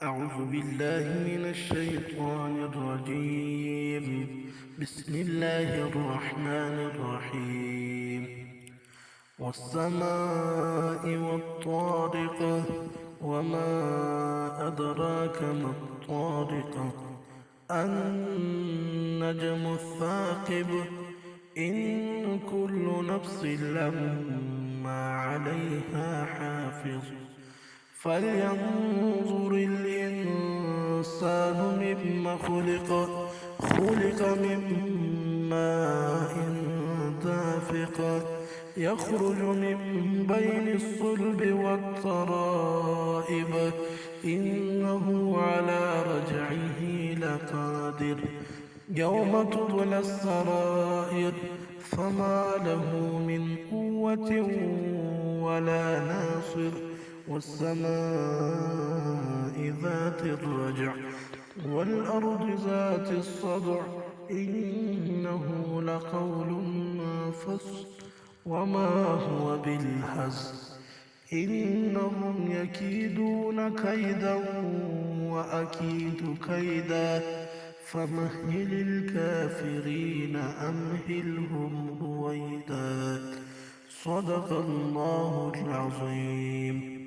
أعوذ بالله من الشيطان الرجيم. بسم الله الرحمن الرحيم. والسماء والطارق، وما أدراك ما الطارق. النجم الثاقب. إن كل نفس لما عليها حافظ. فلينظر الإنسان مما خلق. خلق من ماء دافق، يخرج من بين الصلب والترائب. إنه على رجعه لقادر. يوم تبلى السرائر، فما له من قوة ولا ناصر. والسماء ذات الرجع، والأرض ذات الصدع. إنه لقول فصل، وما هو بالهزل. إنهم يكيدون كيدا وأكيد كيدا. فمهل الكافرين أمهلهم رويدا. صدق الله العظيم.